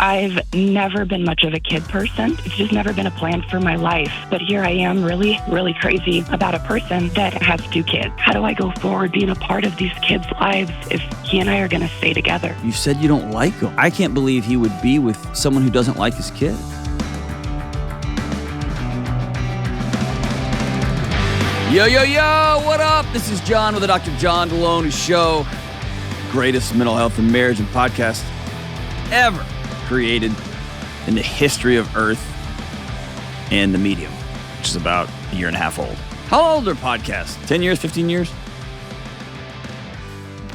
I've never been much of a kid person. It's just never been a plan for my life. But here I am really, really crazy about a person that has 2 kids. How do I go forward being a part of these kids' lives if he and I are going to stay together? You said you don't like him. I can't believe he would be with someone who doesn't like his kid. Yo, yo, yo, what up? This is John with the Dr. John Delony Show. Greatest mental health and marriage and podcast ever created in the history of Earth and the medium, which is about a year and a half old. How old are podcasts? 10 years, 15 years?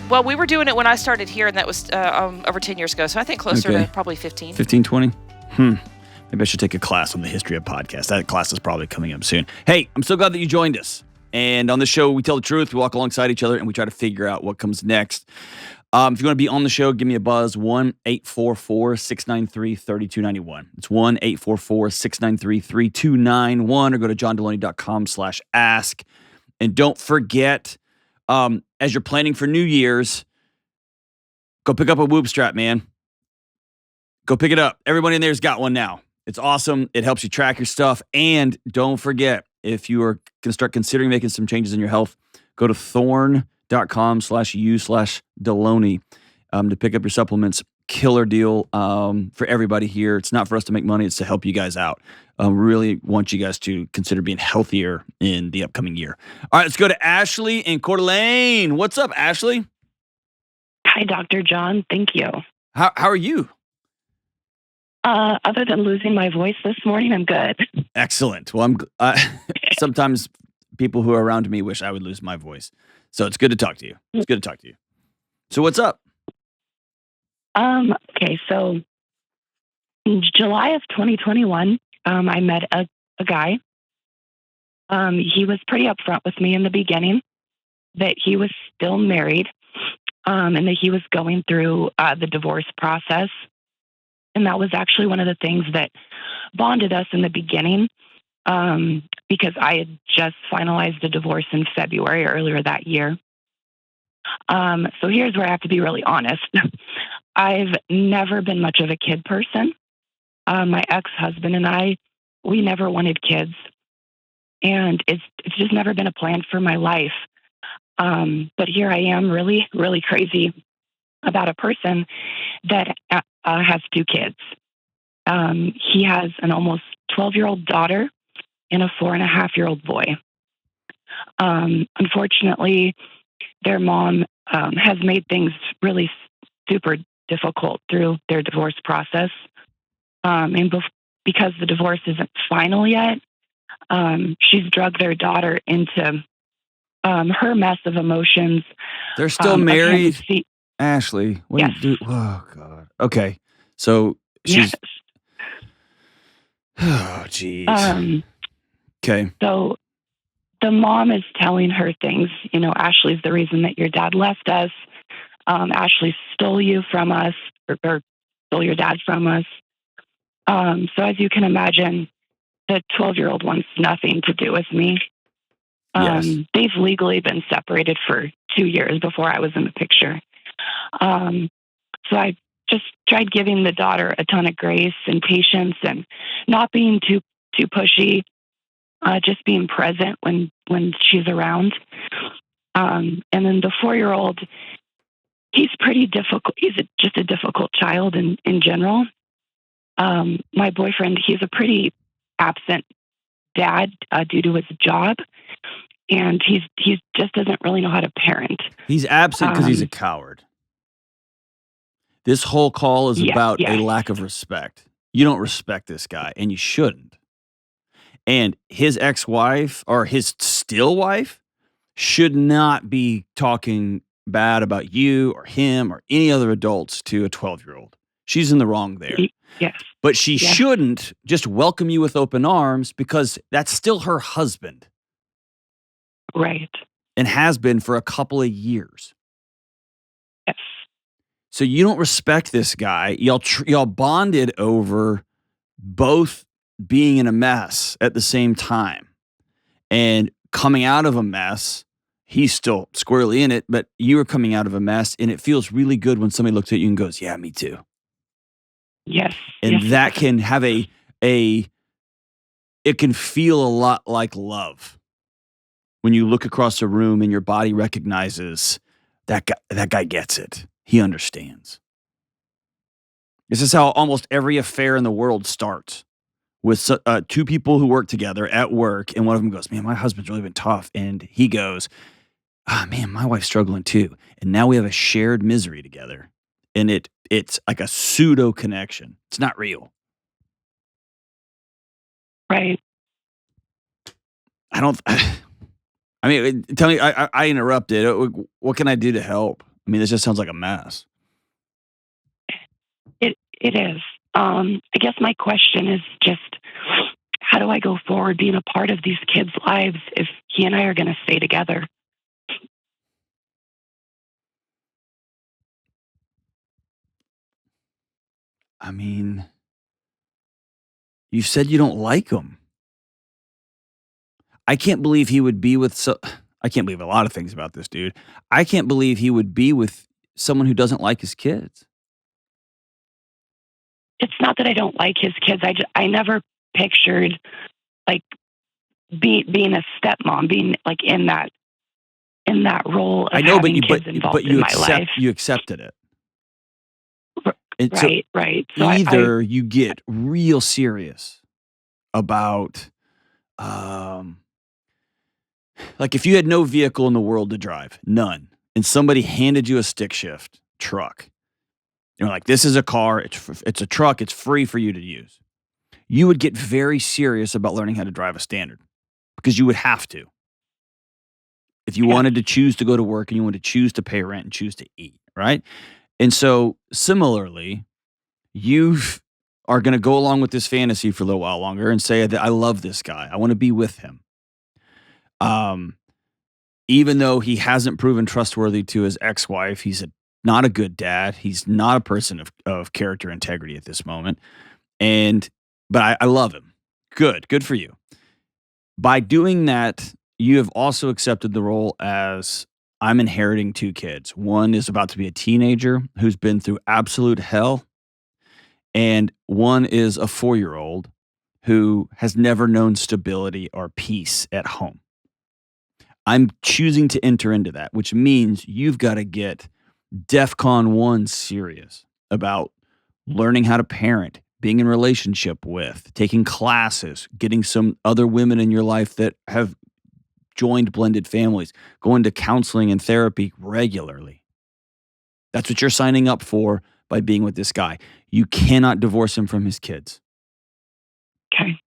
Well, we were doing it when I started here, and that was over 10 years ago, so I think closer to probably 15. 15, 20? Maybe I should take a class on the history of podcasts. That class is probably coming up soon. Hey, I'm so glad that you joined us. And on the show, we tell the truth, we walk alongside each other, and we try to figure out what comes next. If you want to be on the show, give me a buzz, 1-844-693-3291. It's 1-844-693-3291, or go to johndelony.com/ask. And don't forget, as you're planning for New Year's, go pick up a Whoop strap, man. Go pick it up. Everybody in there's got one now. It's awesome. It helps you track your stuff. And don't forget, if you are going to start considering making some changes in your health, go to thorn.com/u/Delony to pick up your supplements. Killer deal for everybody here. It's not for us to make money. It's to help you guys out. Really want you guys to consider being healthier in the upcoming year. All right, let's go to Ashley in Coeur d'Alene. What's up, Ashley? Hi, Dr. John. Thank you. How are you? Other than losing my voice this morning, I'm good. Excellent. Well, sometimes people who are around me wish I would lose my voice. So it's good to talk to you. It's good to talk to you. So what's up? Okay, so in July of 2021, I met a guy. He was pretty upfront with me in the beginning that he was still married, and that he was going through the divorce process. And that was actually one of the things that bonded us in the beginning, because I had just finalized a divorce in February earlier that year. So here's where I have to be really honest. I've never been much of a kid person. My ex-husband and I, we never wanted kids. And it's just never been a plan for my life. But here I am really, really crazy about a person that has 2 kids. He has an almost 12-year-old daughter and a 4.5-year-old boy. Unfortunately, their mom has made things really super difficult through their divorce process. And because the divorce isn't final yet, she's drugged their daughter into her mess of emotions. They're still married? Ashley, what do you do? Oh, God. Okay. So she's... Yes. Oh, geez. Okay. So the mom is telling her things. You know, Ashley's the reason that your dad left us. Ashley stole you from us, or stole your dad from us. So as you can imagine, the 12-year-old wants nothing to do with me. Yes. They've legally been separated for 2 years before I was in the picture. So I just tried giving the daughter a ton of grace and patience and not being too pushy, just being present when she's around. And then the 4-year-old, he's pretty difficult. He's just a difficult child in general. My boyfriend, he's a pretty absent dad due to his job. And he just doesn't really know how to parent. He's absent because he's a coward. This whole call is about a lack of respect. You don't respect this guy, and you shouldn't. And his ex-wife, or his still wife, should not be talking bad about you or him or any other adults to a 12-year-old. She's in the wrong there. Yes. But she shouldn't just welcome you with open arms, because that's still her husband. Right. And has been for a couple of years. Yes. So you don't respect this guy. Y'all bonded over both being in a mess at the same time. And coming out of a mess, he's still squarely in it, but you are coming out of a mess, and it feels really good when somebody looks at you and goes, yeah, me too. Yes. And yes, that can have it can feel a lot like love when you look across a room and your body recognizes that guy gets it. He understands. This is how almost every affair in the world starts, with two people who work together at work, and one of them goes, "Man, my husband's really been tough," and he goes, "Ah, man, my wife's struggling too," and now we have a shared misery together, and it's like a pseudo connection. It's not real. Right. I don't. I mean, tell me. I interrupted. What can I do to help? I mean, this just sounds like a mess. It is. I guess my question is just, how do I go forward being a part of these kids' lives if he and I are going to stay together? I mean, you said you don't like him. I can't believe he would be with I can't believe a lot of things about this dude. I can't believe he would be with someone who doesn't like his kids. It's not that I don't like his kids. I never pictured like being a stepmom, being like in that role of I know, having kids involved in my life. You accepted it. And right. So either you get real serious about, like if you had no vehicle in the world to drive, none, and somebody handed you a stick shift truck, you're like, this is a car, it's a truck, it's free for you to use. You would get very serious about learning how to drive a standard because you would have to. If you wanted to choose to go to work and you wanted to choose to pay rent and choose to eat, right? And so similarly, you are going to go along with this fantasy for a little while longer and say that I love this guy. I want to be with him. Even though he hasn't proven trustworthy to his ex-wife, he's not a good dad. He's not a person of character integrity at this moment. But I love him. Good for you. By doing that, you have also accepted the role as I'm inheriting two kids. One is about to be a teenager who's been through absolute hell. And one is a 4-year-old who has never known stability or peace at home. I'm choosing to enter into that, which means you've got to get DEFCON 1 serious about learning how to parent, being in relationship with, taking classes, getting some other women in your life that have joined blended families, going to counseling and therapy regularly. That's what you're signing up for by being with this guy. You cannot divorce him from his kids. Okay.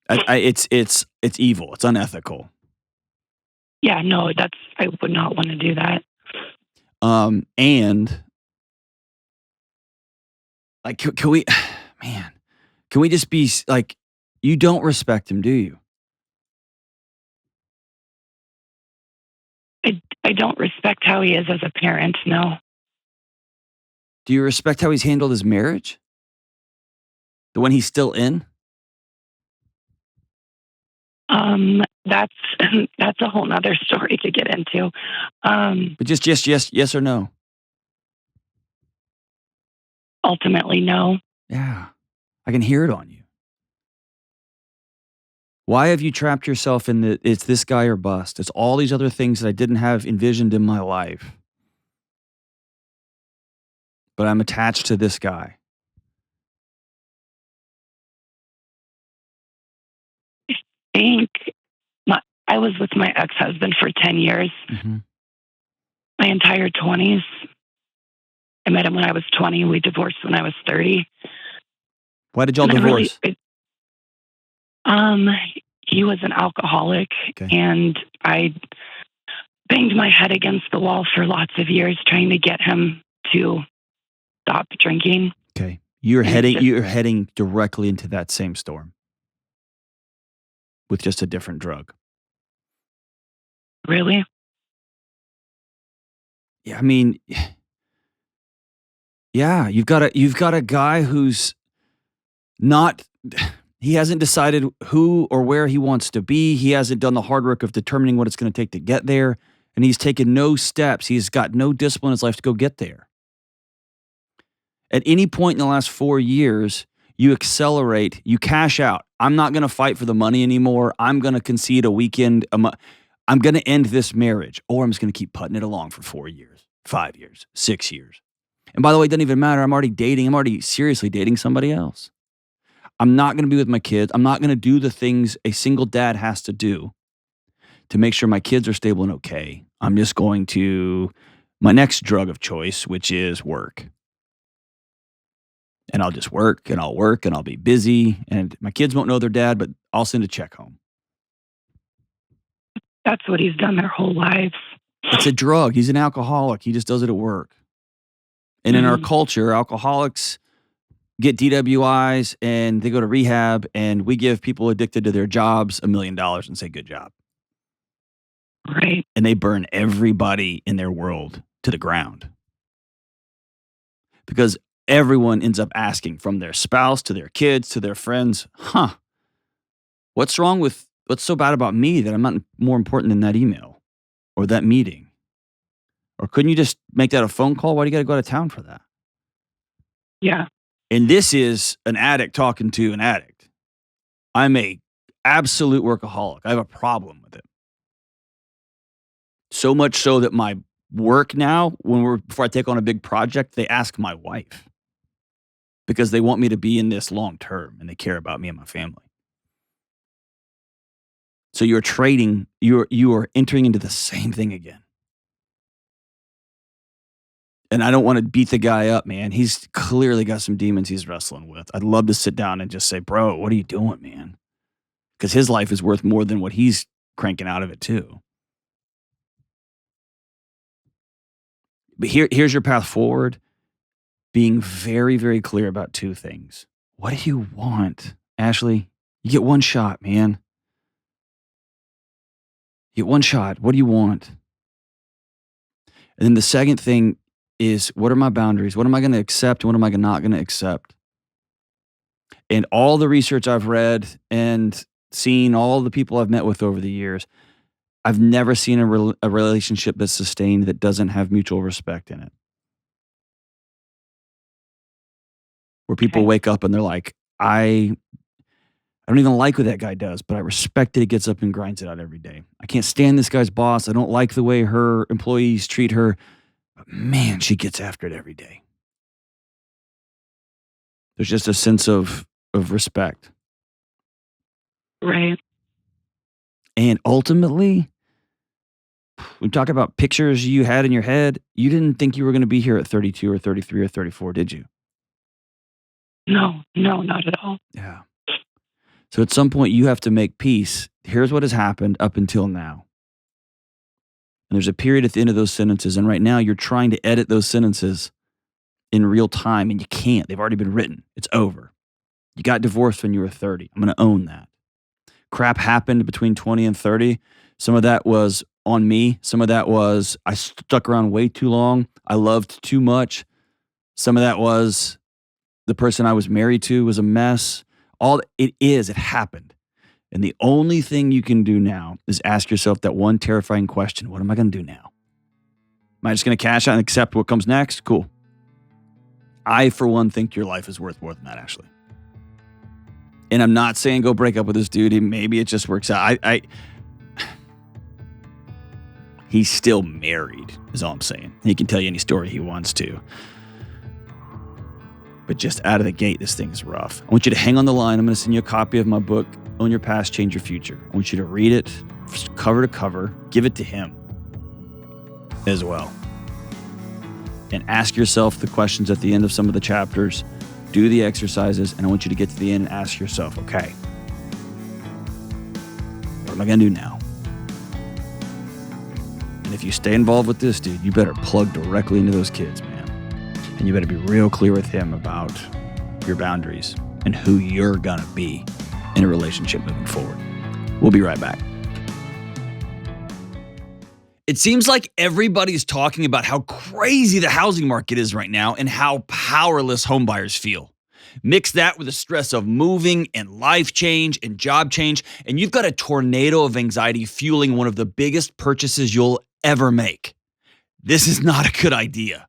It's evil. It's unethical. Yeah, no, I would not want to do that. And like, can we, man, can we just be like, you don't respect him, do you? I don't respect how he is as a parent, no. Do you respect how he's handled his marriage? The one he's still in? That's a whole nother story to get into. But just yes or no? Ultimately, no. Yeah, I can hear it on you. Why have you trapped yourself in it's this guy or bust? It's all these other things that I didn't have envisioned in my life. But I'm attached to this guy. I was with my ex-husband for 10 years. Mm-hmm. My entire 20s. I met him when I was 20. We divorced when I was 30. Why did y'all divorce? He was an alcoholic, and I banged my head against the wall for lots of years trying to get him to stop drinking. Okay. You're heading directly into that same storm with just a different drug. Really? Yeah, I mean, yeah, you've got a guy who's not, he hasn't decided who or where he wants to be. He hasn't done the hard work of determining what it's going to take to get there, and he's taken no steps. He's got no discipline in his life to go get there. At any point in the last 4 years, you accelerate, you cash out. I'm not going to fight for the money anymore. I'm going to concede a weekend. I'm going to end this marriage, or I'm just going to keep putting it along for 4 years, 5 years, 6 years. And by the way, it doesn't even matter. I'm already seriously dating somebody else. I'm not going to be with my kids. I'm not going to do the things a single dad has to do to make sure my kids are stable and okay. I'm just going to my next drug of choice, which is work. And I'll just work and I'll be busy. And my kids won't know their dad, but I'll send a check home. That's what he's done their whole lives. It's a drug. He's an alcoholic. He just does it at work. And in our culture, alcoholics get DWIs and they go to rehab, and we give people addicted to their jobs $1 million and say, good job. Right. And they burn everybody in their world to the ground. Because everyone ends up asking, from their spouse to their kids to their friends, what's so bad about me that I'm not more important than that email or that meeting? Or couldn't you just make that a phone call? Why do you got to go out of town for that? Yeah. And this is an addict talking to an addict. I'm a absolute workaholic. I have a problem with it. So much so that my work now, before I take on a big project, they ask my wife because they want me to be in this long term and they care about me and my family. So you're trading, you are entering into the same thing again. And I don't want to beat the guy up, man. He's clearly got some demons he's wrestling with. I'd love to sit down and just say, bro, what are you doing, man? Because his life is worth more than what he's cranking out of it too. But here's your path forward. Being very, very clear about two things. What do you want? Ashley, you get one shot, man. You get one shot. What do you want? And then the second thing is, what are my boundaries? What am I going to accept? What am I not going to accept? And all the research I've read and seen, all the people I've met with over the years, I've never seen a relationship that's sustained that doesn't have mutual respect in it. Where people wake up and they're like, I don't even like what that guy does, but I respect that he gets up and grinds it out every day. I can't stand this guy's boss. I don't like the way her employees treat her. But man, she gets after it every day. There's just a sense of respect. Right. And ultimately, we talk about pictures you had in your head. You didn't think you were going to be here at 32 or 33 or 34, did you? No, not at all. Yeah. So at some point, you have to make peace. Here's what has happened up until now. And there's a period at the end of those sentences. And right now, you're trying to edit those sentences in real time, and you can't. They've already been written. It's over. You got divorced when you were 30. I'm going to own that. Crap happened between 20 and 30. Some of that was on me. Some of that was I stuck around way too long. I loved too much. Some of that was the person I was married to was a mess. It happened. And the only thing you can do now is ask yourself that one terrifying question. What am I going to do now? Am I just going to cash out and accept what comes next? Cool. I, for one, think your life is worth more than that, Ashley. And I'm not saying go break up with this dude. Maybe it just works out. He's still married, is all I'm saying. He can tell you any story he wants to. But just out of the gate, this thing is rough. I want you to hang on the line. I'm going to send you a copy of my book, Own Your Past, Change Your Future. I want you to read it cover to cover. Give it to him as well. And ask yourself the questions at the end of some of the chapters. Do the exercises. And I want you to get to the end and ask yourself, okay, what am I going to do now? And if you stay involved with this dude, you better plug directly into those kids, man. And you better be real clear with him about your boundaries and who you're going to be in a relationship moving forward. We'll be right back. It seems like everybody's talking about how crazy the housing market is right now and how powerless homebuyers feel. Mix that with the stress of moving and life change and job change, and you've got a tornado of anxiety fueling one of the biggest purchases you'll ever make. This is not a good idea.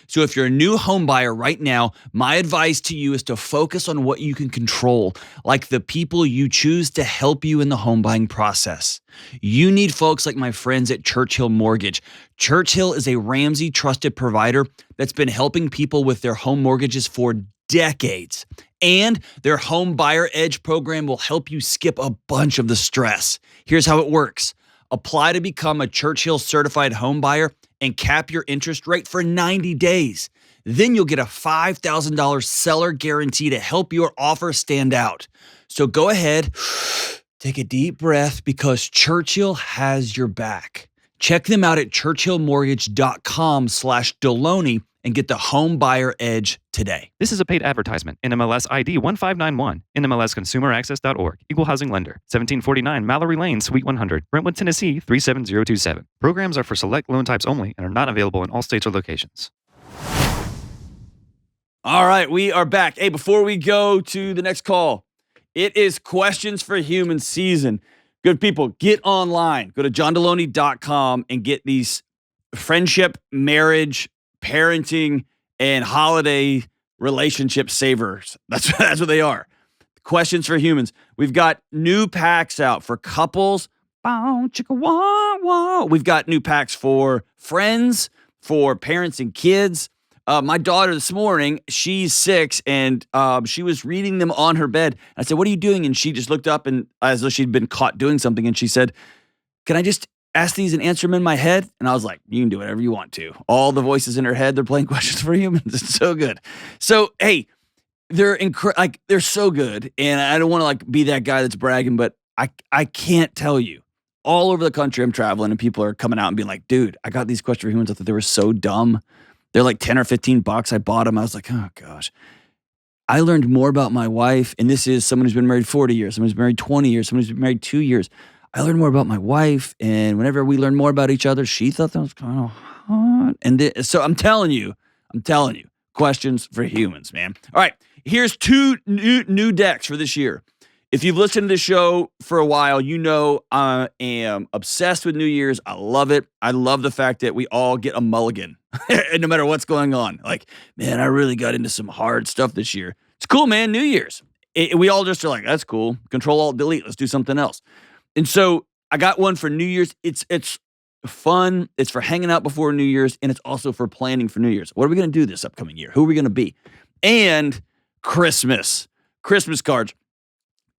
So if you're a new home buyer right now, my advice to you is to focus on what you can control, like the people you choose to help you in the home buying process. You need folks like my friends at Churchill Mortgage. Churchill is a Ramsey trusted provider that's been helping people with their home mortgages for decades. And their Home Buyer Edge program will help you skip a bunch of the stress. Here's how it works. Apply to become a Churchill certified home buyer and cap your interest rate for 90 days. Then you'll get a $5,000 seller guarantee to help your offer stand out. So go ahead, take a deep breath, because Churchill has your back. Check them out at churchillmortgage.com/Delony and get the Home Buyer Edge today. This is a paid advertisement. NMLS ID 1591. NMLSconsumeraccess.org. Equal housing lender. 1749 Mallory Lane, Suite 100. Brentwood, Tennessee 37027. Programs are for select loan types only and are not available in all states or locations. All right, we are back. Hey, before we go to the next call, it is Questions for Humans season. Good people, get online. Go to johndelony.com and get these friendship, marriage, parenting, and holiday relationship savers. That's what they are. Questions for Humans. We've got new packs out for couples. Bow, chicka, wah, wah. We've got new packs for friends, for parents and kids. My daughter this morning, she's 6, and she was reading them on her bed. I said, "What are you doing?" And she just looked up, and as though she'd been caught doing something, and she said, "Can I just ask these and answer them in my head?" And I was like, "You can do whatever you want to." All the voices in her head, they're playing Questions for Humans. It's so good. So, hey, they're they're so good. And I don't want to be that guy that's bragging, but I can't tell you. All over the country I'm traveling, and people are coming out and being like, "Dude, I got these Questions for Humans. I thought they were so dumb. They're like 10 or 15 bucks. I bought them." I was like, "Oh gosh." I learned more about my wife, and this is someone who's been married 40 years, someone who's been married 20 years, someone who's been married 2 years. I learned more about my wife, and whenever we learned more about each other, she thought that was kind of hot. And so I'm telling you, Questions for Humans, man. All right, here's 2 new decks for this year. If you've listened to the show for a while, you know I am obsessed with New Year's. I love it. I love the fact that we all get a mulligan, and no matter what's going on. Like, man, I really got into some hard stuff this year. It's cool, man. New Year's. We all just are like, "That's cool. Control, Alt, Delete. Let's do something else." And so I got one for New Year's. It's fun. It's for hanging out before New Year's, and it's also for planning for New Year's. What are we going to do this upcoming year? Who are we going to be? And Christmas cards.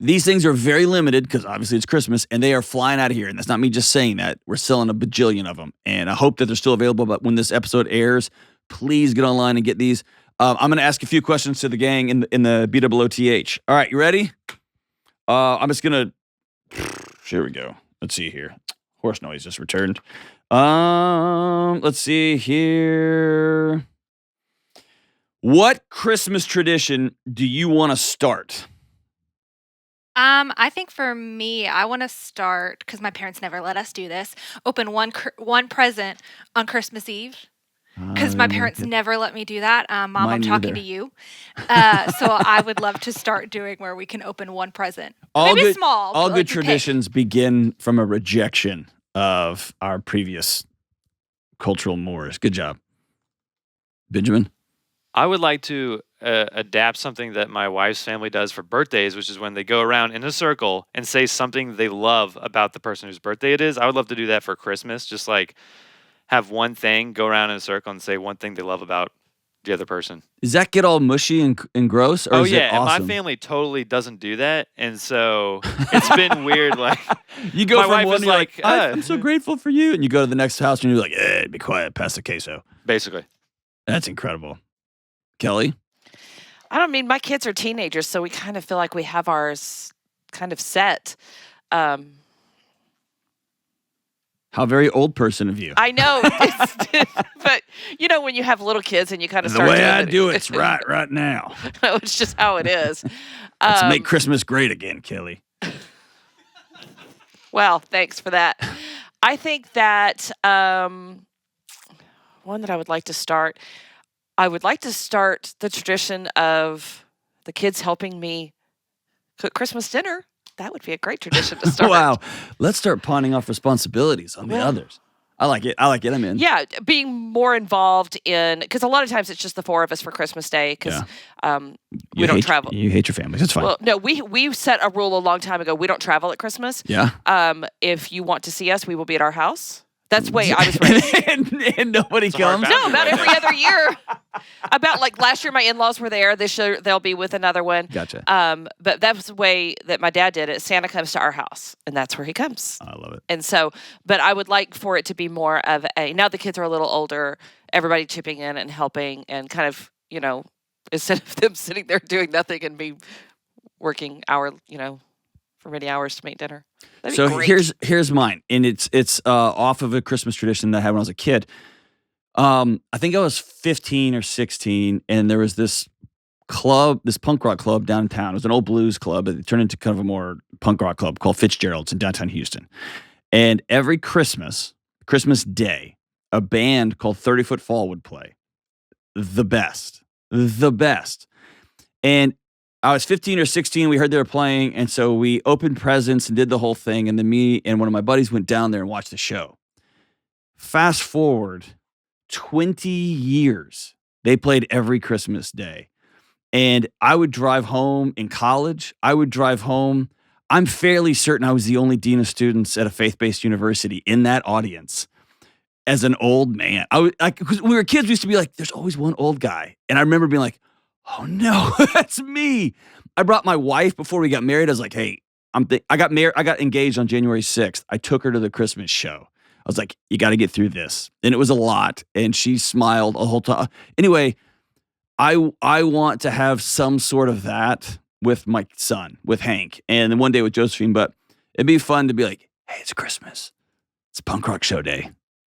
These things are very limited because obviously it's Christmas, and they are flying out of here. And that's not me just saying that. We're selling a bajillion of them, and I hope that they're still available. But when this episode airs, please get online and get these. I'm going to ask a few questions to the gang in the BWOTH. All right, you ready? I'm just going to... Here we go. Let's see here. Horse noise just returned. Let's see here. What Christmas tradition do you want to start? I think for me, I want to start, because my parents never let us do this, open one present on Christmas Eve. Because my parents never let me do that. Mom, Mine I'm talking either. to you. So I would love to start doing where we can open one present. Maybe small. All but good like you pick. traditions begin from a rejection of our previous cultural mores. Good job. Benjamin? I would like to adapt something that my wife's family does for birthdays, which is when they go around in a circle and say something they love about the person whose birthday it is. I would love to do that for Christmas. Just like have one thing, go around in a circle and say one thing they love about the other person. Does that get all mushy and gross? Or Oh is yeah, it awesome? and my family totally doesn't do that, and so it's been weird. Like you go my from wife one is and you're like, I'm so grateful for you, and you go to the next house and you're like, be quiet, pass the queso. basically. That's incredible. Kelly? I don't mean, my kids are teenagers, so we kind of feel like we have ours kind of set. How very old person of you. I know, but you know, when you have little kids and you kind of The start way doing I it- do it's right now. it's just how it is. Let's make Christmas great again, Kelly. Well, thanks for that. I think that one that I would like to start the tradition of the kids helping me cook Christmas dinner. That would be a great tradition to start. Wow. Let's start pawning off responsibilities on the others. I like it. I'm in. Yeah, being more involved in, because a lot of times it's just the four of us for Christmas Day because we don't travel. You hate your families. It's fine. Well, no, we set a rule a long time ago. We don't travel at Christmas. Yeah. If you want to see us, we will be at our house. That's the way I was raised. and nobody comes? No, about every other year. About like last year, my in-laws were there. This year, they'll be with another one. Gotcha. But that was the way that my dad did it. Santa comes to our house, and that's where he comes. I love it. And so, but I would like for it to be more of now the kids are a little older, everybody chipping in and helping and kind of, instead of them sitting there doing nothing and me working for many hours to make dinner. So here's mine, and it's off of a Christmas tradition that I had when I was a kid. I think I was 15 or 16, and there was this club, this punk rock club downtown. It was an old blues club, but it turned into kind of a more punk rock club called Fitzgerald's in downtown Houston. And every Christmas Day, a band called 30 Foot Fall would play. The best. And I was 15 or 16. We heard they were playing, and so we opened presents and did the whole thing. And then me and one of my buddies went down there and watched the show. Fast forward 20 years, they played every Christmas Day. And I would drive home in college. I'm fairly certain I was the only dean of students at a faith-based university in that audience as an old man. Because when we were kids, we used to be like, there's always one old guy. And I remember being like, oh no, that's me. I brought my wife before we got married. I was like, hey, I got engaged on January 6th. I took her to the Christmas show. I was like, you got to get through this. And it was a lot. And she smiled the whole time. Anyway, I want to have some sort of that with my son, with Hank, and then one day with Josephine. But it'd be fun to be like, hey, it's Christmas. It's punk rock show day.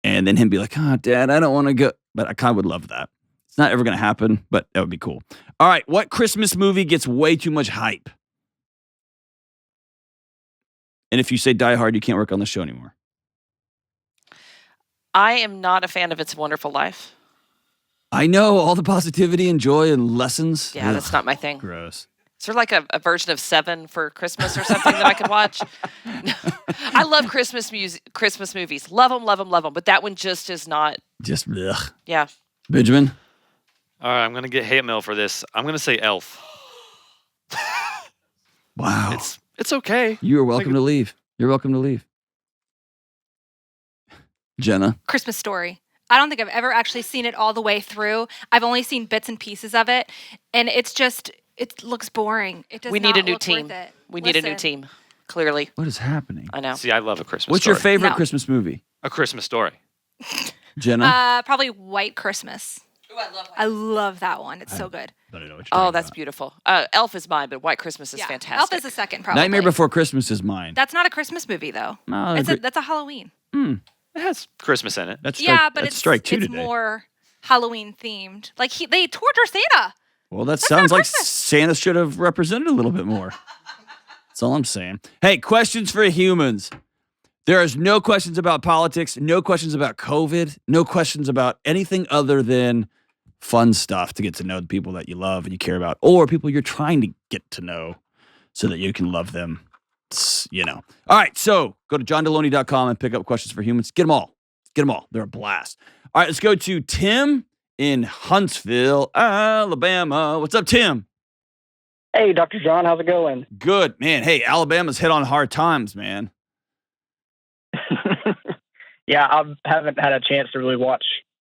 And then him be like, oh, Dad, I don't want to go. But I kind of would love that. It's not ever going to happen, but that would be cool. All right, what Christmas movie gets way too much hype? And if you say Die Hard, you can't work on the show anymore. I am not a fan of It's a Wonderful Life. I know, all the positivity and joy and lessons. Yeah, that's not my thing. Gross. Is there like a version of Seven for Christmas or something that I could watch? I love Christmas movies. Love them. But that one just is not. Just ugh. Yeah. Benjamin? All right, I'm going to get hate mail for this. I'm going to say Elf. Wow. It's okay. You are welcome to leave. You're welcome to leave. Jenna? Christmas Story. I don't think I've ever actually seen it all the way through. I've only seen bits and pieces of it, and it looks boring. It does We need not a new look team. worth it. We need a new team, clearly. What is happening? I know. See, I love A Christmas What's Story. your favorite No. Christmas movie? A Christmas Story. Jenna? Probably White Christmas. Ooh, I love I love that one. It's so good. I don't know what you're Oh, talking that's about. beautiful. Elf is mine, but White Christmas is fantastic. Elf is the second, probably. Nightmare Before Christmas is mine. That's not a Christmas movie, though. No, That's a Halloween. It has Christmas in it. That's Yeah, but that's it's strike two it's today. more Halloween themed. Like they torture Santa. Well, that That's sounds not like Christmas. Santa should have represented a little bit more. That's all I'm saying. Hey, questions for humans. There is no questions about politics, no questions about COVID, no questions about anything other than fun stuff to get to know the people that you love and you care about, or people you're trying to get to know so that you can love them. All right, so go to johndelony.com and pick up questions for humans. Get them all. They're a blast. All right, let's go to Tim in Huntsville, Alabama. What's up, Tim? Hey, Dr. John, how's it going? Good, man. Hey, Alabama's hit on hard times, man. Yeah, I haven't had a chance to really watch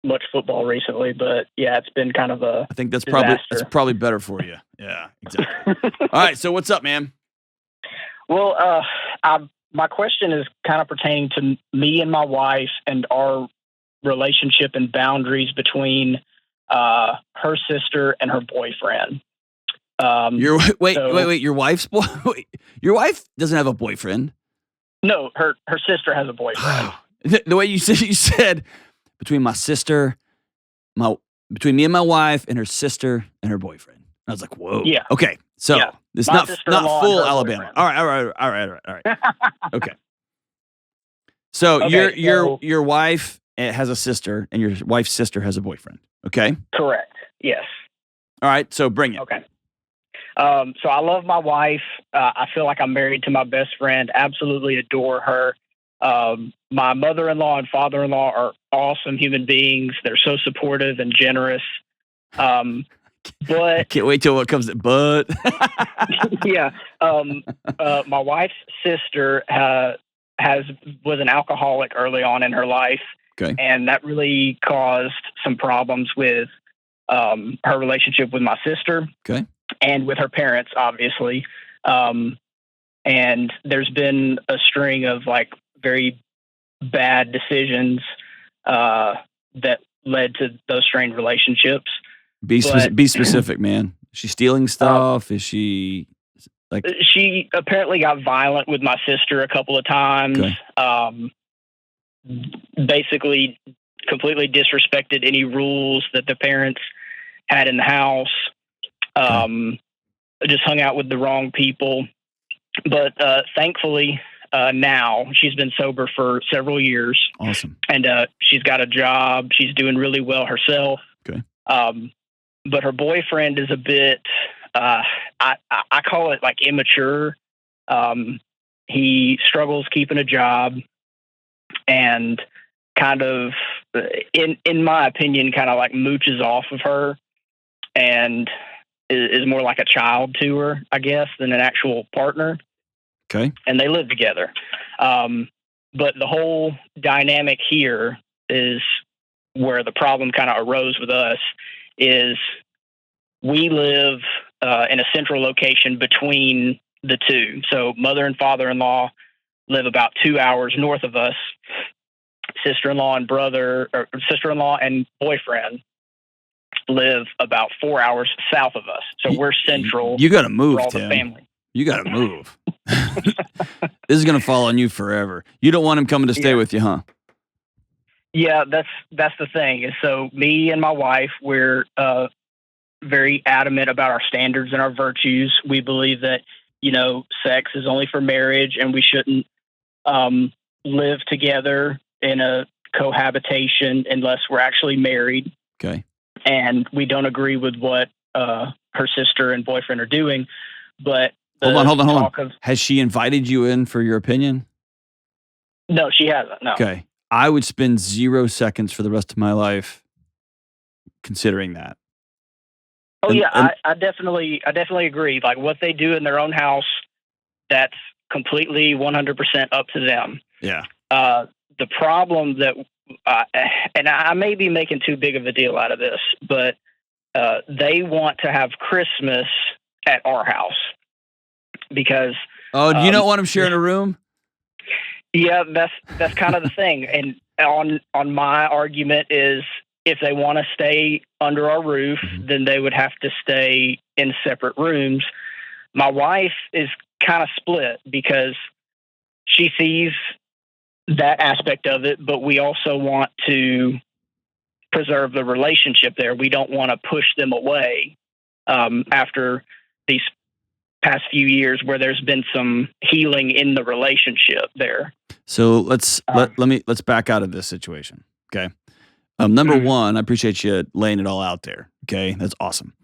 much football recently, but yeah, it's been kind of a I think that's disaster. probably better for you. Yeah, exactly. All right, so what's up, man? Well, my question is kind of pertaining to me and my wife and our relationship and boundaries between her sister and her boyfriend. Wait. Your wife's your wife doesn't have a boyfriend. No, her sister has a boyfriend. The way you said between between me and my wife and her sister and her boyfriend. I was like, whoa. Yeah. Okay. So Yeah. it's My not sister-in-law full and her Alabama. boyfriend. All right. Okay. So Okay, your wife has a sister and your wife's sister has a boyfriend. Okay. Correct. Yes. All right. So bring it. Okay. So I love my wife. I feel like I'm married to my best friend. Absolutely adore her. My mother-in-law and father-in-law are awesome human beings. They're so supportive and generous. But I can't wait till what comes. But yeah, my wife's sister was an alcoholic early on in her life, okay, and that really caused some problems with her relationship with my sister, okay, and with her parents, obviously. And there's been a string of like very bad decisions that led to those strained relationships. Be specific, man. Is she stealing stuff? Is she like? She apparently got violent with my sister a couple of times. Okay. Basically, completely disrespected any rules that the parents had in the house. Just hung out with the wrong people. But thankfully, now she's been sober for several years. Awesome. And she's got a job. She's doing really well herself. Okay. But her boyfriend is a bit, I call it like immature. He struggles keeping a job and kind of, in my opinion, kind of like mooches off of her and is more like a child to her, I guess, than an actual partner. Okay. And they live together. But the whole dynamic here is where the problem kind of arose with us is we live in a central location between the two. So mother and father-in-law live about 2 hours north of us. Sister-in-law and boyfriend live about 4 hours south of us. So we're central. You got to move, for all Tim. the family. You got to move. This is going to fall on you forever. You don't want him coming to stay with you, huh? Yeah, that's the thing. So me and my wife, we're very adamant about our standards and our virtues. We believe that, sex is only for marriage and we shouldn't live together in a cohabitation unless we're actually married. Okay. And we don't agree with what her sister and boyfriend are doing. But hold on. Has she invited you in for your opinion? No, she hasn't. No. Okay. I would spend 0 seconds for the rest of my life considering that. Oh, I definitely agree. Like what they do in their own house, that's completely 100% up to them. Yeah. The problem that, and I may be making too big of a deal out of this, but they want to have Christmas at our house because. Oh, do you not want them sharing a room? Yeah, that's kind of the thing. And on my argument is if they want to stay under our roof, then they would have to stay in separate rooms. My wife is kind of split because she sees that aspect of it, but we also want to preserve the relationship there. We don't want to push them away after these past few years where there's been some healing in the relationship there. So let's back out of this situation. Okay. Number one, I appreciate you laying it all out there. Okay. That's awesome.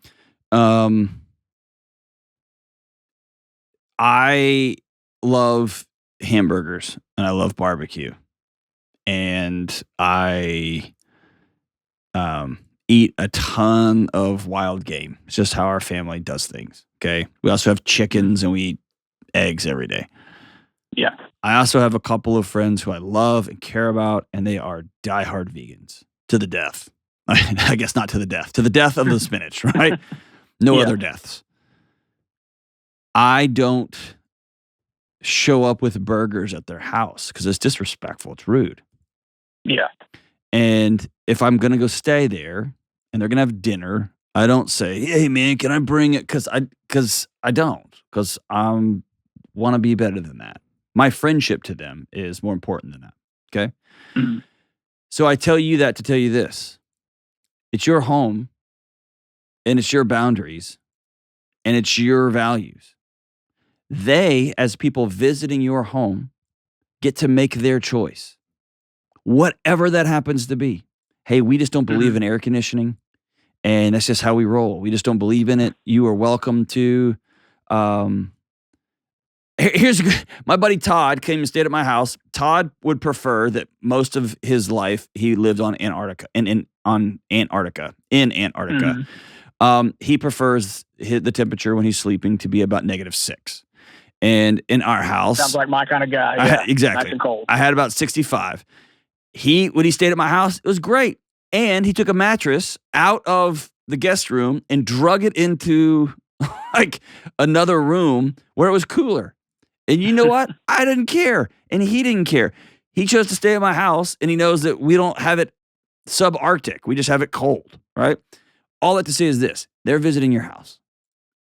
I love hamburgers and I love barbecue and I eat a ton of wild game. It's just how our family does things. Okay. We also have chickens and we eat eggs every day. Yeah. I also have a couple of friends who I love and care about, and they are diehard vegans to the death. I guess not to the death of the spinach, right? No other deaths. I don't show up with burgers at their house because it's disrespectful. It's rude. Yeah. And if I'm going to go stay there and they're going to have dinner, I don't say, hey, man, can I bring it? Because I don't. Because I want to be better than that. My friendship to them is more important than that. Okay? Mm-hmm. So I tell you that to tell you this. It's your home, and it's your boundaries, and it's your values. They, as people visiting your home, get to make their choice. Whatever that happens to be. Hey, we just don't believe in air conditioning, and that's just how we roll. We just don't believe in it. You are welcome to Here's my buddy Todd came and stayed at my house. Todd would prefer that most of his life he lived on Antarctica. He prefers the temperature when he's sleeping to be about -6. And in our house, sounds like my kind of guy. Yeah, exactly. Nice and cold. I had about 65. When he stayed at my house, it was great. And he took a mattress out of the guest room and drug it into like another room where it was cooler. And you know what? I didn't care. And he didn't care. He chose to stay at my house, and he knows that we don't have it subarctic. We just have it cold, right? All I have to say is this. They're visiting your house.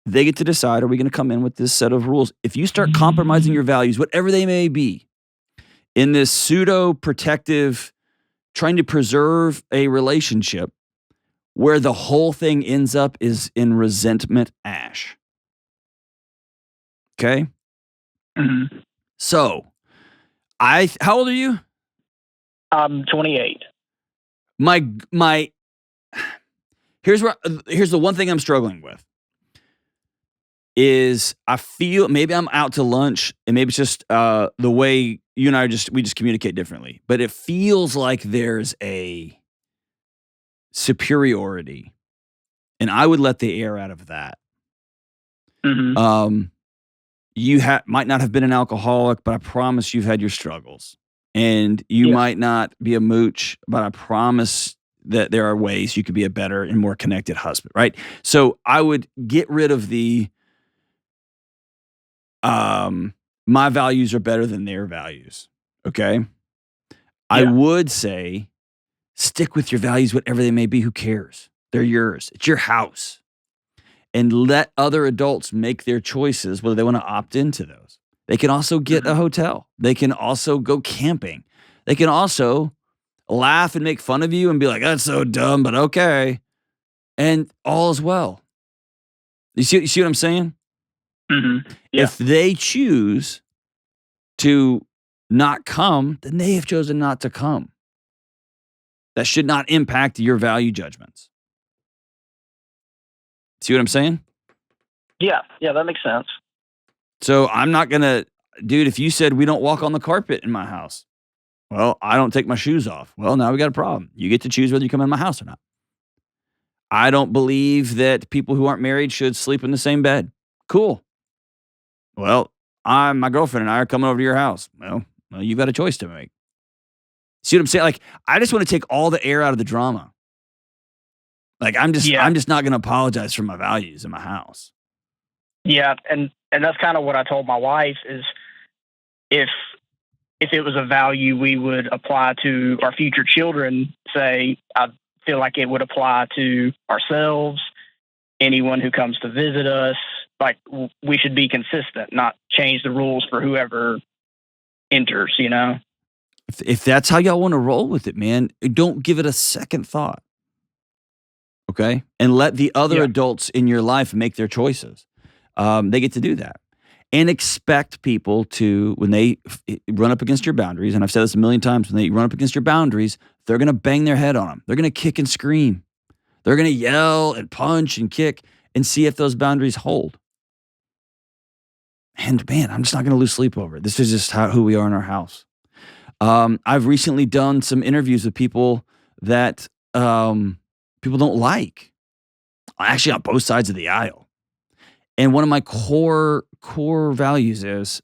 They get to decide, are we going to come in with this set of rules? If you start compromising your values, whatever they may be, in this pseudo-protective, trying to preserve a relationship where the whole thing ends up is in resentment ash. Okay? Mm-hmm. So, how old are you? I'm 28. Here's the one thing I'm struggling with is I feel maybe I'm out to lunch and maybe it's just the way you and I we just communicate differently, but it feels like there's a superiority, and I would let the air out of that. Mm-hmm. You might not have been an alcoholic, but I promise you've had your struggles. And you might not be a mooch, but I promise that there are ways you could be a better and more connected husband, right? So I would get rid of the my values are better than their values, okay? I would say stick with your values, whatever they may be. Who cares? They're yours. It's your house. And let other adults make their choices, whether they want to opt into those. They can also get a hotel. They can also go camping. They can also laugh and make fun of you and be like, that's so dumb, but okay. And all is well. You see what I'm saying? Mm-hmm. Yeah. If they choose to not come, then they have chosen not to come. That should not impact your value judgments. See what I'm saying? Yeah, that makes sense. So I'm not going to, dude, if you said we don't walk on the carpet in my house, well, I don't take my shoes off. Well, now we got a problem. You get to choose whether you come in my house or not. I don't believe that people who aren't married should sleep in the same bed. Cool. Well, my girlfriend and I are coming over to your house. Well, you've got a choice to make. See what I'm saying? Like, I just want to take all the air out of the drama. Like, I'm just not going to apologize for my values in my house. Yeah, and that's kind of what I told my wife is if it was a value we would apply to our future children, say, I feel like it would apply to ourselves, anyone who comes to visit us. Like, we should be consistent, not change the rules for whoever enters, you know? If that's how y'all want to roll with it, man, don't give it a second thought. Okay? And let the other adults in your life make their choices. They get to do that. And expect people to, when they run up against your boundaries, and I've said this a million times, when they run up against your boundaries, they're going to bang their head on them. They're going to kick and scream. They're going to yell and punch and kick and see if those boundaries hold. And man, I'm just not going to lose sleep over it. This is just who we are in our house. I've recently done some interviews with people that people don't like. Actually, on both sides of the aisle. And one of my core values is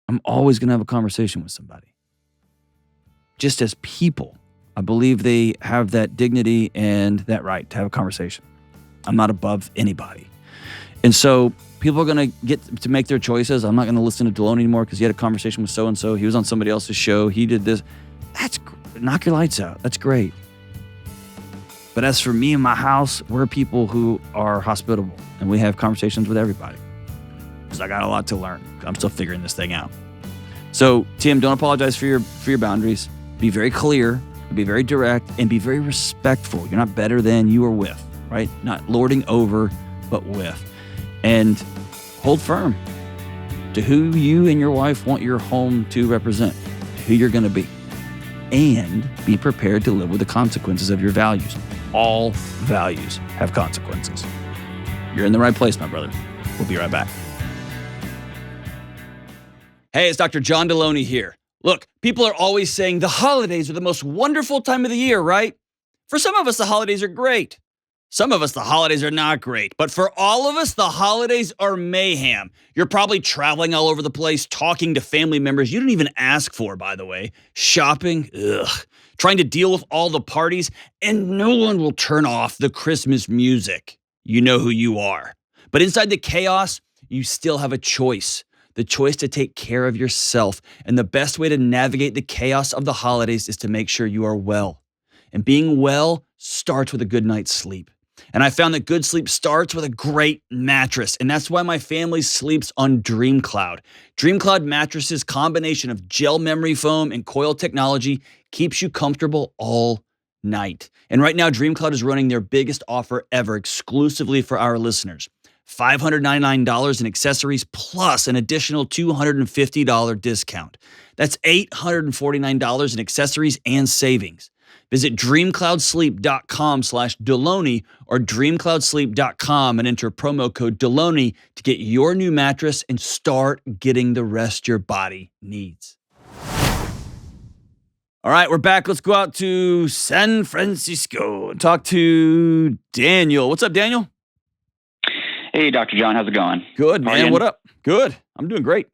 I'm always going to have a conversation with somebody. Just as people, I believe they have that dignity and that right to have a conversation. I'm not above anybody. And so people are going to get to make their choices. I'm not going to listen to Delony anymore because he had a conversation with so-and-so. He was on somebody else's show. He did this. Knock your lights out. That's great. But as for me and my house, we're people who are hospitable, and we have conversations with everybody. Because I got a lot to learn. I'm still figuring this thing out. So, Tim, don't apologize for your boundaries. Be very clear, be very direct, and be very respectful. You're not better than, you are with, right? Not lording over, but with. And hold firm to who you and your wife want your home to represent, who you're going to be. And be prepared to live with the consequences of your values. All values have consequences. You're in the right place, my brother. We'll be right back. Hey, it's Dr. John Delony here. Look, people are always saying the holidays are the most wonderful time of the year, right? For some of us, the holidays are great. Some of us, the holidays are not great. But for all of us, the holidays are mayhem. You're probably traveling all over the place, talking to family members you didn't even ask for, by the way. Shopping, trying to deal with all the parties, and no one will turn off the Christmas music. You know who you are. But inside the chaos, you still have a choice. The choice to take care of yourself. And the best way to navigate the chaos of the holidays is to make sure you are well. And being well starts with a good night's sleep. And I found that good sleep starts with a great mattress. And that's why my family sleeps on DreamCloud. DreamCloud mattresses, combination of gel memory foam and coil technology, keeps you comfortable all night. And right now, DreamCloud is running their biggest offer ever exclusively for our listeners. $599 in accessories plus an additional $250 discount. That's $849 in accessories and savings. Visit dreamcloudsleep.com/Delony or dreamcloudsleep.com and enter promo code Delony to get your new mattress and start getting the rest your body needs. All right, we're back. Let's go out to San Francisco and talk to Daniel. What's up, Daniel? Hey, Dr. John. How's it going? Good, man. What up? Good. I'm doing great.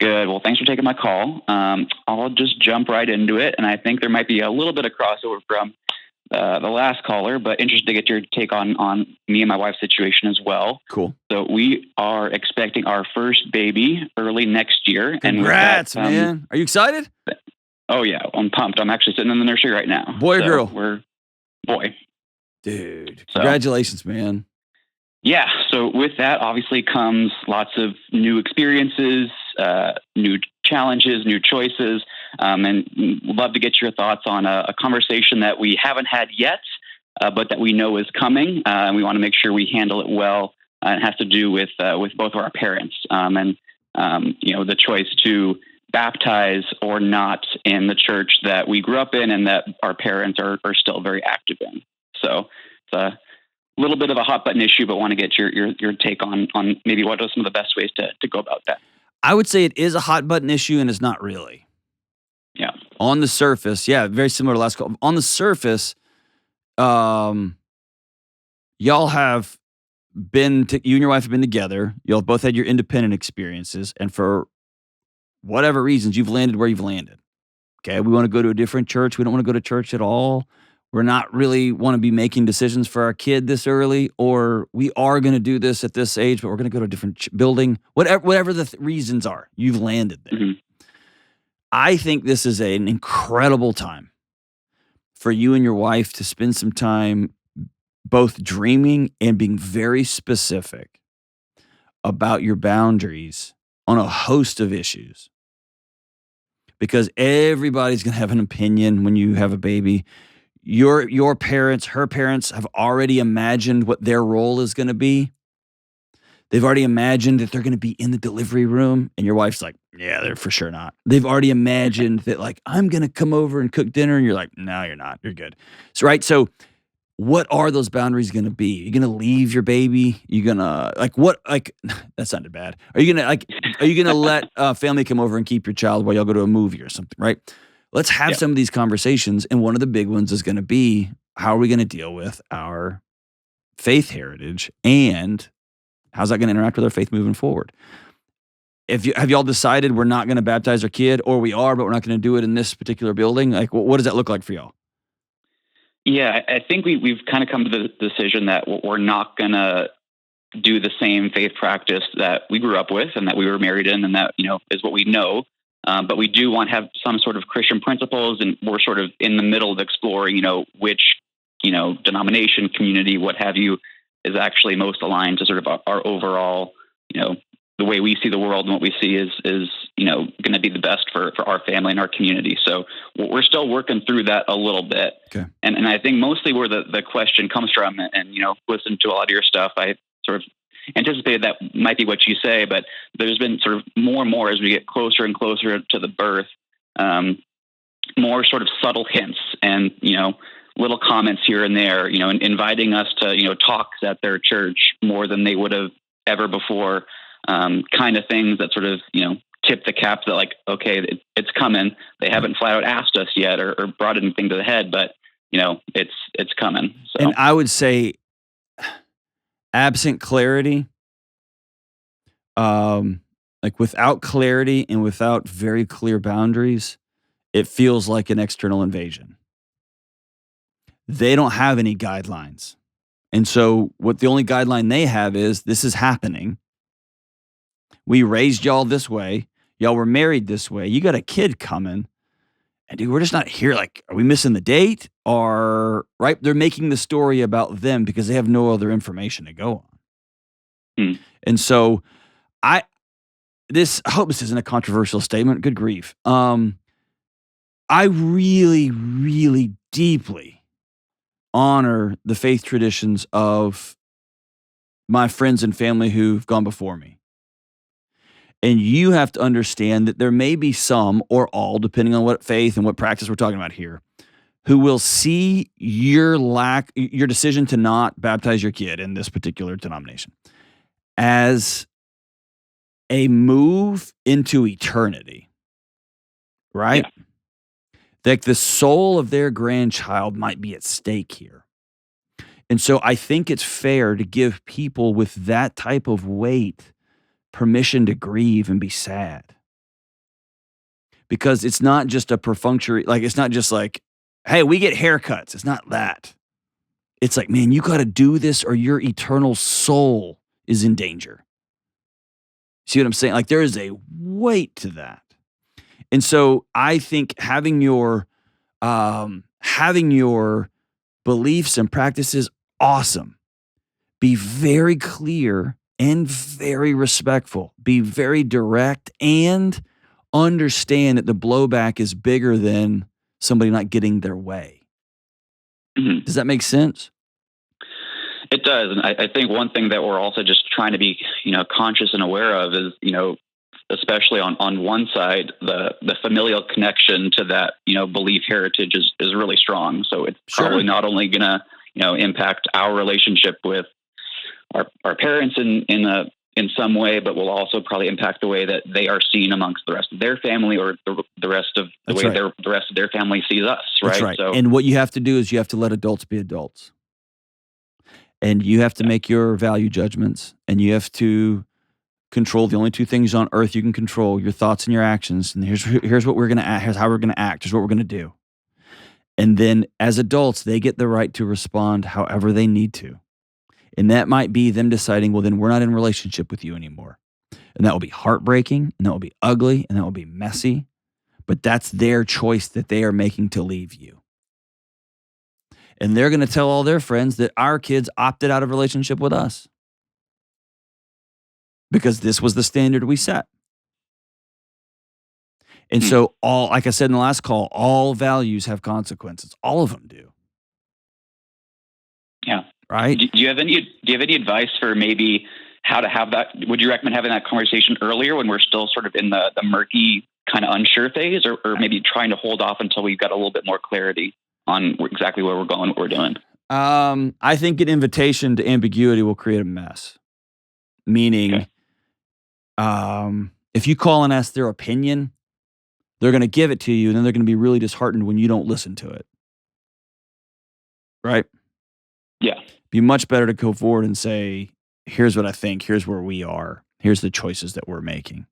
Good. Well, thanks for taking my call. I'll just jump right into it. And I think there might be a little bit of crossover from the last caller, but interested to get your take on me and my wife's situation as well. Cool. So we are expecting our first baby early next year. Congrats, man. Are you excited? Oh, yeah. I'm pumped. I'm actually sitting in the nursery right now. Boy or girl? We're boy. Dude, congratulations, man. Yeah. So with that, obviously comes lots of new experiences, new challenges, new choices, and we'd love to get your thoughts on a conversation that we haven't had yet, but that we know is coming, and we want to make sure we handle it well. It has to do with both of our parents, and the choice to baptize or not in the church that we grew up in and that our parents are still very active in. So it's a little bit of a hot button issue, but want to get your take on maybe what are some of the best ways to go about that. I would say it is a hot button issue and it's not really. Yeah. On the surface, yeah, very similar to last call. On the surface, y'all have been, you and your wife have been together. Y'all both had your independent experiences. And for whatever reasons, you've landed where you've landed. Okay. We want to go to a different church. We don't want to go to church at all. We're not really want to be making decisions for our kid this early, or we are going to do this at this age, but we're going to go to a different building. Whatever the reasons are, you've landed there. Mm-hmm. I think this is an incredible time for you and your wife to spend some time both dreaming and being very specific about your boundaries on a host of issues. Because everybody's going to have an opinion when you have a baby. Your parents, her parents have already imagined what their role is going to be. They've already imagined that they're going to be in the delivery room, and your wife's like, yeah, they're for sure not. They've already imagined that, like, I'm going to come over and cook dinner, and you're like, no, you're not. You're good. So, right? So what are those boundaries going to be? You're going to leave your baby? You're going to, that sounded bad. Are you going to let family come over and keep your child while y'all go to a movie or something, right? Let's have some of these conversations, and one of the big ones is going to be, how are we going to deal with our faith heritage, and how's that going to interact with our faith moving forward? Have y'all decided we're not going to baptize our kid, or we are, but we're not going to do it in this particular building? Like, what does that look like for y'all? Yeah, I think we've kind of come to the decision that we're not going to do the same faith practice that we grew up with and that we were married in, and that, is what we know. But we do want to have some sort of Christian principles, and we're sort of in the middle of exploring, which, denomination, community, what have you, is actually most aligned to sort of our overall, the way we see the world, and what we see is going to be the best for our family and our community. So we're still working through that a little bit. Okay. And I think mostly where the question comes from, and listen to a lot of your stuff, I sort of anticipated that might be what you say, but there's been sort of more and more as we get closer and closer to the birth, more sort of subtle hints and, little comments here and there, inviting us to, talks at their church more than they would have ever before, kind of things that sort of, tip the cap that like, okay, it's coming. They haven't flat out asked us yet or brought anything to the head, but it's coming. So. And I would say, absent clarity, like without clarity and without very clear boundaries, it feels like an external invasion. They don't have any guidelines. And so what the only guideline they have is this is happening. We raised y'all this way. Y'all were married this way. You got a kid coming. And dude, we're just not here. Like, are we missing the date? Or, right? They're making the story about them because they have no other information to go on. And so I hope this isn't a controversial statement. Good grief. I really, really deeply honor the faith traditions of my friends and family who've gone before me. And you have to understand that there may be some or all, depending on what faith and what practice we're talking about here, who will see your decision to not baptize your kid in this particular denomination as a move into eternity, right? Yeah. Like the soul of their grandchild might be at stake here. And so I think it's fair to give people with that type of weight permission to grieve and be sad. Because it's not just a perfunctory, like it's not just like, hey, we get haircuts. It's not that. It's like, man, you got to do this or your eternal soul is in danger. See what I'm saying? Like there is a weight to that. And so I think having your beliefs and practices, awesome. Be very clear and very respectful. Be very direct and understand that the blowback is bigger than somebody not getting their way. Mm-hmm. Does that make sense? It does. And I think one thing that we're also just trying to be, conscious and aware of is, especially on one side, the familial connection to that, belief heritage is really strong. So it's probably not only going to, impact our relationship with our parents in some way, but will also probably impact the way that they are seen amongst the rest of their family or the rest of the way the rest of their family sees us. Right. That's right. So, and what you have to do is you have to let adults be adults. And you have to make your value judgments, and you have to control the only two things on earth you can control: your thoughts and your actions. And here's what we're going to act. Here's how we're going to act. Here's what we're going to do. And then as adults, they get the right to respond however they need to. And that might be them deciding, well, then we're not in a relationship with you anymore. And that will be heartbreaking, and that will be ugly, and that will be messy. But that's their choice that they are making to leave you. And they're going to tell all their friends that our kids opted out of relationship with us because this was the standard we set. And so like I said in the last call, all values have consequences. All of them do. Yeah. Right. Do you have any advice for maybe how to have that? Would you recommend having that conversation earlier when we're still sort of in the murky kind of unsure phase, or maybe trying to hold off until we've got a little bit more clarity on exactly where we're going, what we're doing? I think an invitation to ambiguity will create a mess. Meaning, if you call and ask their opinion, they're going to give it to you, and then they're going to be really disheartened when you don't listen to it. Right? Yeah. Be much better to go forward and say, here's what I think, here's where we are, here's the choices that we're making.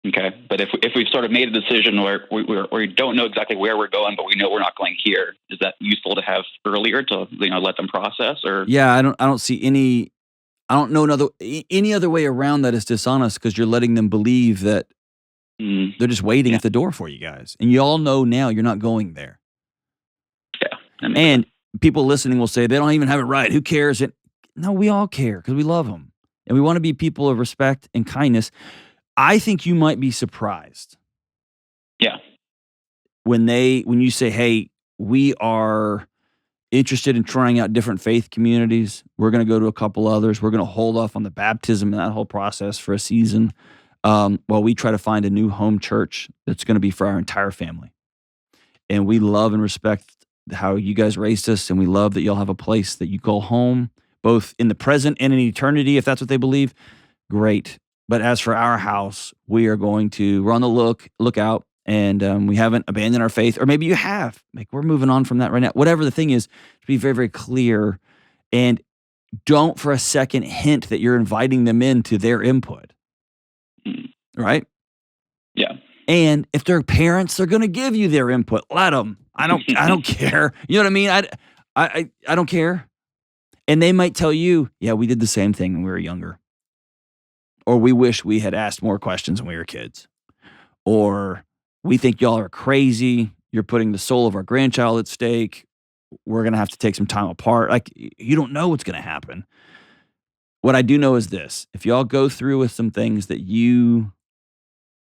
Okay, but if we've sort of made a decision where we don't know exactly where we're going, but we know we're not going here, is that useful to have earlier to let them process? Or yeah, I don't see any. I don't know any other way around that is dishonest, because you're letting them believe that they're just waiting at the door for you guys, and you all know now you're not going there. Yeah, and people listening will say they don't even have it right. Who cares? No, we all care because we love them, and we want to be people of respect and kindness. I think you might be surprised. Yeah. When you say, hey, we are interested in trying out different faith communities. We're going to go to a couple others. We're going to hold off on the baptism and that whole process for a season while we try to find a new home church that's going to be for our entire family. And we love and respect how you guys raised us, and we love that y'all have a place that you call home, both in the present and in eternity, if that's what they believe. Great. But as for our house, we're on the lookout, and we haven't abandoned our faith, or maybe you have. Like, we're moving on from that right now. Whatever the thing is, to be very, very clear, and don't for a second hint that you're inviting them into their input, right? Yeah. And if they're parents, they're going to give you their input. Let them. I don't care. You know what I mean? I don't care. And they might tell you, yeah, we did the same thing when we were younger. Or we wish we had asked more questions when we were kids. Or we think y'all are crazy. You're putting the soul of our grandchild at stake. We're going to have to take some time apart. Like, you don't know what's going to happen. What I do know is this. If y'all go through with some things that you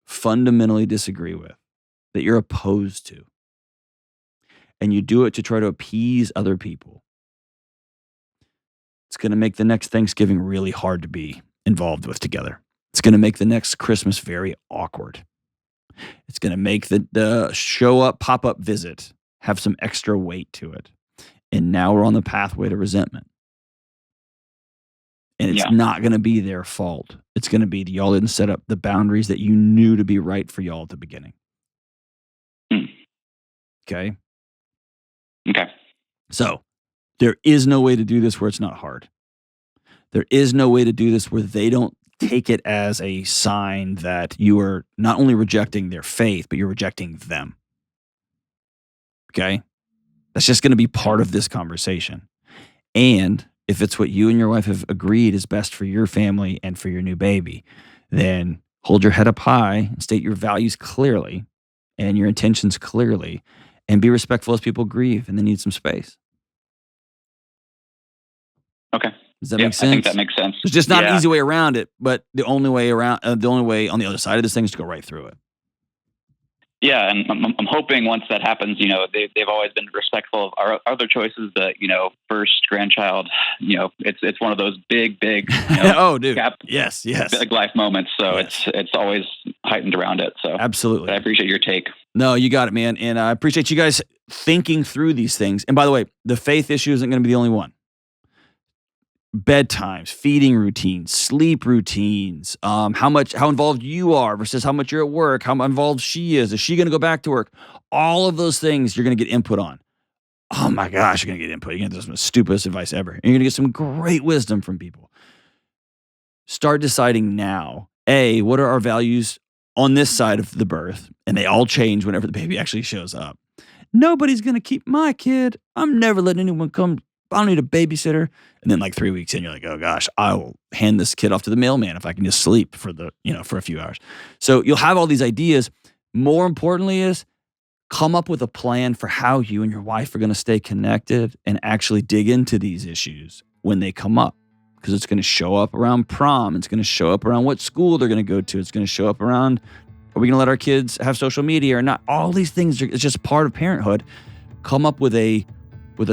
fundamentally disagree with, that you're opposed to, and you do it to try to appease other people, it's going to make the next Thanksgiving really hard to be involved with together. It's going to make the next Christmas very awkward. It's going to make the show up, pop up visit have some extra weight to it. And now we're on the pathway to resentment. And it's not going to be their fault. It's going to be y'all didn't set up the boundaries that you knew to be right for y'all at the beginning. Okay? Okay. So there is no way to do this where it's not hard. There is no way to do this where they don't take it as a sign that you are not only rejecting their faith, but you're rejecting them. Okay? That's just going to be part of this conversation. And if it's what you and your wife have agreed is best for your family and for your new baby, then hold your head up high and state your values clearly and your intentions clearly, and be respectful as people grieve and they need some space. Okay. Does that make sense? I think that makes sense. There's just not an easy way around it, but the only way on the other side of this thing is to go right through it. Yeah, and I'm hoping once that happens, they've always been respectful of our other choices. But first grandchild, it's one of those big, oh, dude, yes, big life moments. So it's always heightened around it. So absolutely, but I appreciate your take. No, you got it, man, and I appreciate you guys thinking through these things. And by the way, the faith issue isn't going to be the only one. Bedtimes, feeding routines, sleep routines, how involved you are versus how much you're at work, how involved she is she going to go back to work? All of those things you're going to get input on. Oh my gosh, you're going to get input. You're going to get the stupidest advice ever. And you're going to get some great wisdom from people. Start deciding now, what are our values on this side of the birth? And they all change whenever the baby actually shows up. Nobody's going to keep my kid. I'm never letting anyone come. I don't need a babysitter. And then like 3 weeks in, you're like, oh gosh, I will hand this kid off to the mailman if I can just sleep for a few hours. So you'll have all these ideas. More importantly is come up with a plan for how you and your wife are going to stay connected and actually dig into these issues when they come up. Because it's going to show up around prom. It's going to show up around what school they're going to go to. It's going to show up around, are we going to let our kids have social media or not? All these things, it's just part of parenthood. Come up with a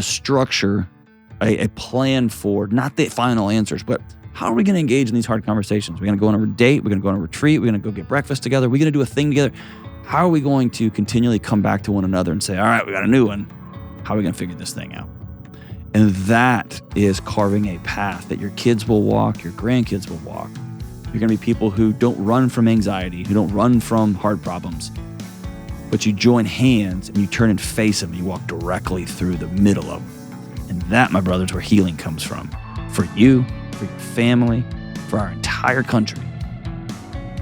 structure, a plan for not the final answers, but how are we going to engage in these hard conversations? We're going to go on a date. We're going to go on a retreat. We're going to go get breakfast together. We're going to do a thing together. How are we going to continually come back to one another and say, all right, we got a new one. How are we going to figure this thing out? And that is carving a path that your kids will walk, your grandkids will walk. You're going to be people who don't run from anxiety, who don't run from hard problems, but you join hands and you turn and face them and you walk directly through the middle of them. And that, my brother, is where healing comes from. For you, for your family, for our entire country.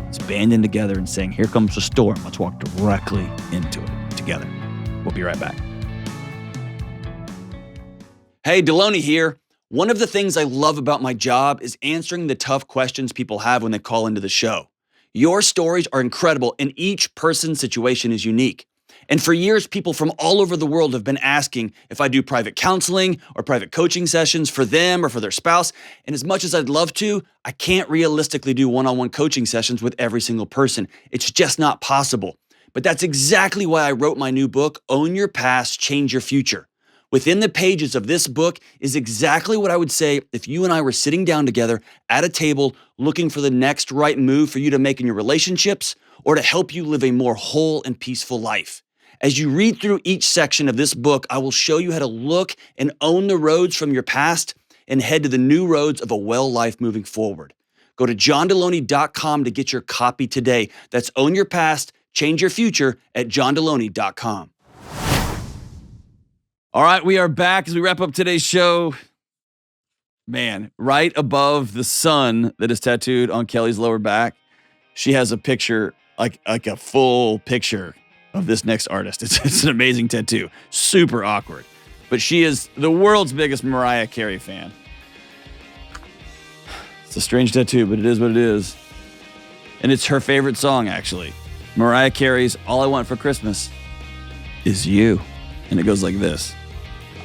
It's banding together and saying, here comes the storm. Let's walk directly into it together. We'll be right back. Hey, Delony here. One of the things I love about my job is answering the tough questions people have when they call into the show. Your stories are incredible, and each person's situation is unique. And for years, people from all over the world have been asking if I do private counseling or private coaching sessions for them or for their spouse. And as much as I'd love to, I can't realistically do one-on-one coaching sessions with every single person. It's just not possible. But that's exactly why I wrote my new book, Own Your Past, Change Your Future. Within the pages of this book is exactly what I would say if you and I were sitting down together at a table looking for the next right move for you to make in your relationships or to help you live a more whole and peaceful life. As you read through each section of this book, I will show you how to look and own the roads from your past and head to the new roads of a well life moving forward. Go to johndelony.com to get your copy today. That's Own Your Past, Change Your Future at johndelony.com. All right, we are back as we wrap up today's show. Man, right above the sun that is tattooed on Kelly's lower back, she has a picture, like a full picture of this next artist. It's an amazing tattoo. Super awkward. But she is the world's biggest Mariah Carey fan. It's a strange tattoo, but it is what it is. And it's her favorite song, actually. Mariah Carey's All I Want for Christmas Is You. And it goes like this.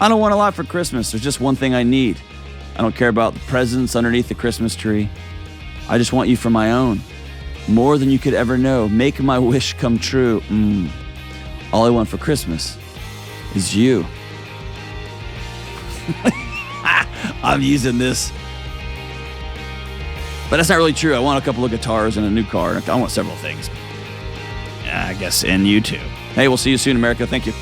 I don't want a lot for Christmas. There's just one thing I need. I don't care about the presents underneath the Christmas tree. I just want you for my own. More than you could ever know. Make my wish come true. All I want for Christmas is you. I'm using this. But that's not really true. I want a couple of guitars and a new car. I want several things. Yeah, I guess, and you too. Hey, we'll see you soon, America. Thank you.